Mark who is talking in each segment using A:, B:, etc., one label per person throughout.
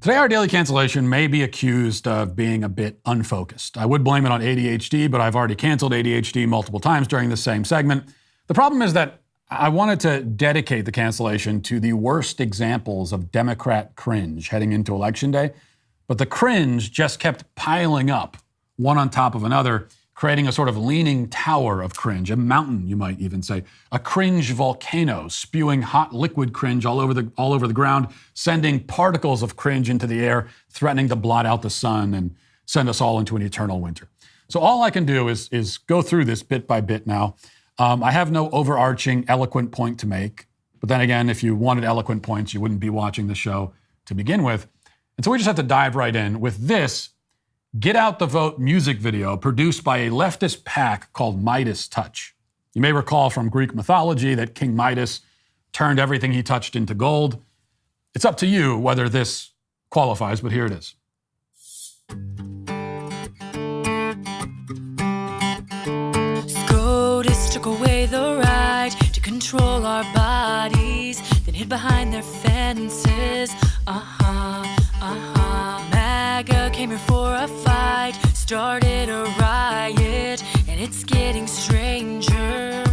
A: Today, our daily cancellation may be accused of being a bit unfocused. I would blame it on ADHD, but I've already canceled ADHD multiple times during this same segment. The problem is that I wanted to dedicate the cancellation to the worst examples of Democrat cringe heading into Election Day, but the cringe just kept piling up, one on top of another, creating a sort of leaning tower of cringe, a mountain, you might even say, a cringe volcano spewing hot liquid cringe all over the ground, sending particles of cringe into the air, threatening to blot out the sun and send us all into an eternal winter. So all I can do is go through this bit by bit now. I have no overarching eloquent point to make, but then again, if you wanted eloquent points, you wouldn't be watching the show to begin with. And so we just have to dive right in with this Get Out the Vote music video produced by a leftist pack called Midas Touch. You may recall from Greek mythology that King Midas turned everything he touched into gold. It's up to you whether this qualifies, but here it is.
B: SCOTUS took away the right to control our bodies, then hid behind their fences. MAGA came here for a fight, started a riot, and it's getting stranger.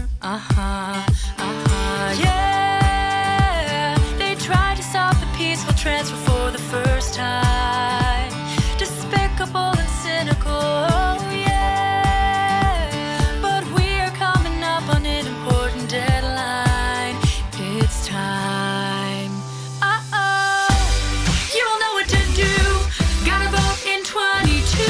B: Yeah, they tried to stop the peaceful transfer for the first time. Despicable and cynical, yeah. But we are coming up on an important deadline. It's time. You all know what to do. Gotta vote in 22.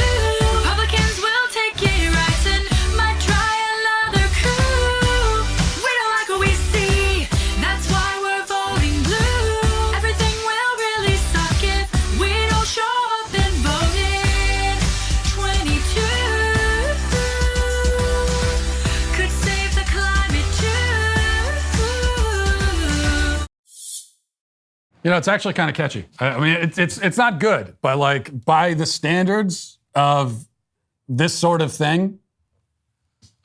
B: Republicans will take your rights and might try another coup. We don't like what we see, that's why we're voting blue. Everything will really suck if we don't show up and vote in 22. Could save the climate too.
A: You know, it's actually kind of catchy. I mean, it's not good, but like by the standards of this sort of thing,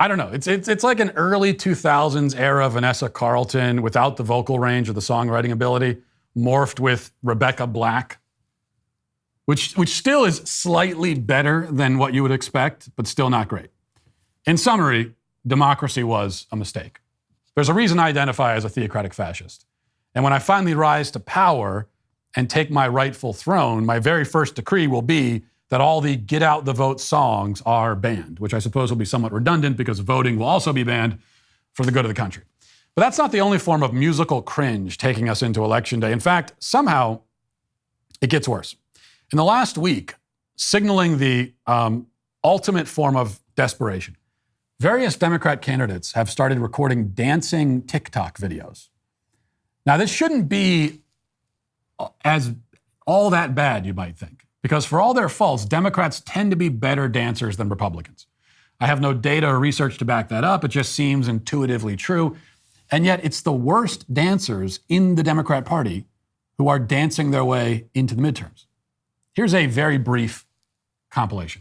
A: I don't know. It's like an early 2000s era Vanessa Carlton without the vocal range or the songwriting ability, morphed with Rebecca Black, which still is slightly better than what you would expect, but still not great. In summary, democracy was a mistake. There's a reason I identify as a theocratic fascist. And when I finally rise to power and take my rightful throne, my very first decree will be that all the Get Out the Vote songs are banned, which I suppose will be somewhat redundant because voting will also be banned for the good of the country. But that's not the only form of musical cringe taking us into Election Day. In fact, somehow it gets worse. In the last week, signaling the ultimate form of desperation, various Democrat candidates have started recording dancing TikTok videos. Now, this shouldn't be as all that bad, you might think, because for all their faults, Democrats tend to be better dancers than Republicans. I have no data or research to back that up. It just seems intuitively true. And yet it's the worst dancers in the Democrat Party who are dancing their way into the midterms. Here's a very brief compilation.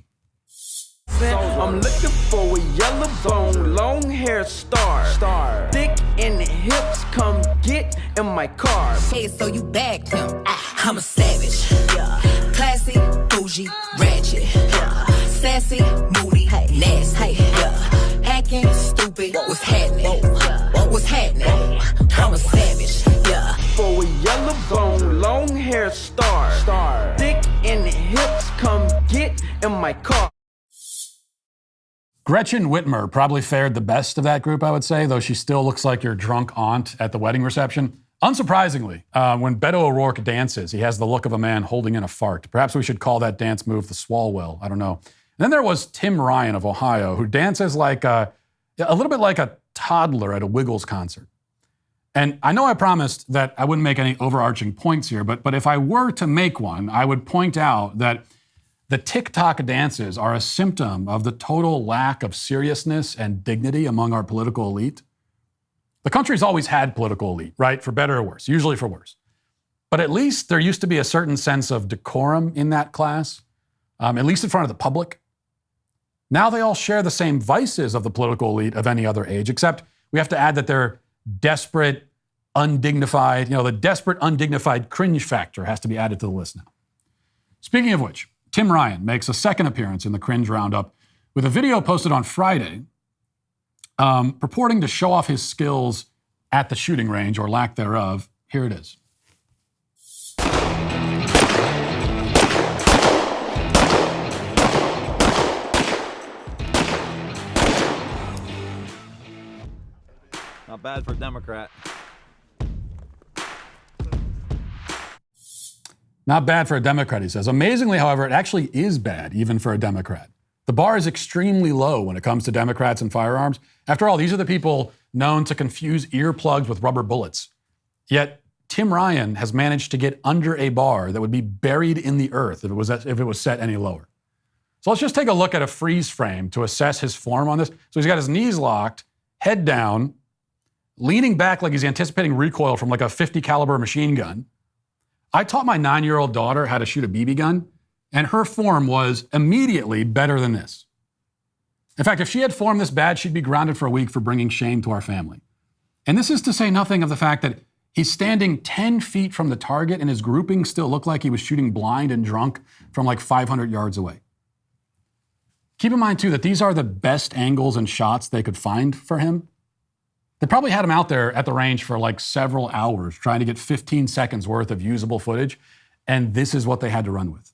C: I'm looking for a yellow bone, long hair star. Thick in the hips, come get in my car.
D: Hey, so you bagged him. I'm a savage. Yeah. Classy, bougie, ratchet. Yeah. Sassy, moody, nasty. Yeah. Hacking, stupid. What's happening? What's happening? I'm a savage. Yeah.
C: For a yellow bone, long hair star. Thick in the hips, come get in my car.
A: Gretchen Whitmer probably fared the best of that group, I would say, though she still looks like your drunk aunt at the wedding reception. Unsurprisingly, when Beto O'Rourke dances, he has the look of a man holding in a fart. Perhaps we should call that dance move the Swalwell. I don't know. And then there was Tim Ryan of Ohio, who dances like a little bit like a toddler at a Wiggles concert. And I know I promised that I wouldn't make any overarching points here, but if I were to make one, I would point out that the TikTok dances are a symptom of the total lack of seriousness and dignity among our political elite. The country's always had political elite, right? For better or worse, usually for worse. But at least there used to be a certain sense of decorum in that class, at least in front of the public. Now they all share the same vices of the political elite of any other age, except we have to add that they're desperate, undignified, the desperate, undignified cringe factor has to be added to the list now. Speaking of which, Tim Ryan makes a second appearance in the Cringe Roundup with a video posted on Friday purporting to show off his skills at the shooting range, or lack thereof. Here it is.
E: Not bad for a Democrat.
A: Not bad for a Democrat, he says. Amazingly, however, it actually is bad, even for a Democrat. The bar is extremely low when it comes to Democrats and firearms. After all, these are the people known to confuse earplugs with rubber bullets. Yet, Tim Ryan has managed to get under a bar that would be buried in the earth if it was set any lower. So let's just take a look at a freeze frame to assess his form on this. So he's got his knees locked, head down, leaning back like he's anticipating recoil from like a 50 caliber machine gun. I taught my 9-year-old daughter how to shoot a BB gun, and her form was immediately better than this. In fact, if she had form this bad, she'd be grounded for a week for bringing shame to our family. And this is to say nothing of the fact that he's standing 10 feet from the target and his grouping still looked like he was shooting blind and drunk from like 500 yards away. Keep in mind, too, that these are the best angles and shots they could find for him. They probably had him out there at the range for like several hours trying to get 15 seconds worth of usable footage, and this is what they had to run with.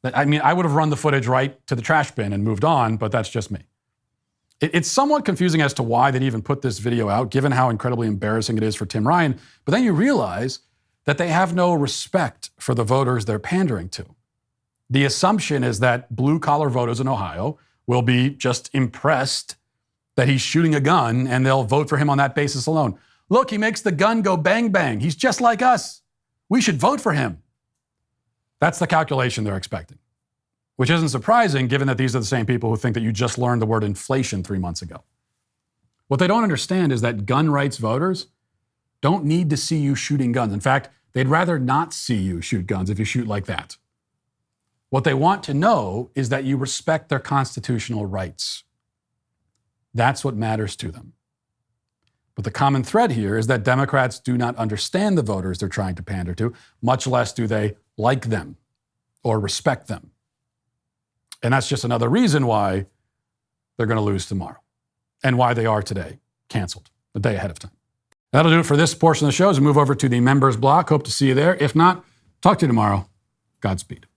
A: I mean, I would have run the footage right to the trash bin and moved on, but that's just me. It's somewhat confusing as to why they'd even put this video out, given how incredibly embarrassing it is for Tim Ryan, but then you realize that they have no respect for the voters they're pandering to. The assumption is that blue-collar voters in Ohio will be just impressed that he's shooting a gun, and they'll vote for him on that basis alone. Look, he makes the gun go bang, bang. He's just like us. We should vote for him. That's the calculation they're expecting, which isn't surprising given that these are the same people who think that you just learned the word inflation 3 months ago. What they don't understand is that gun rights voters don't need to see you shooting guns. In fact, they'd rather not see you shoot guns if you shoot like that. What they want to know is that you respect their constitutional rights. That's what matters to them. But the common thread here is that Democrats do not understand the voters they're trying to pander to, much less do they like them or respect them. And that's just another reason why they're going to lose tomorrow and why they are today canceled a day ahead of time. That'll do it for this portion of the show as we move over to the members block. Hope to see you there. If not, talk to you tomorrow. Godspeed.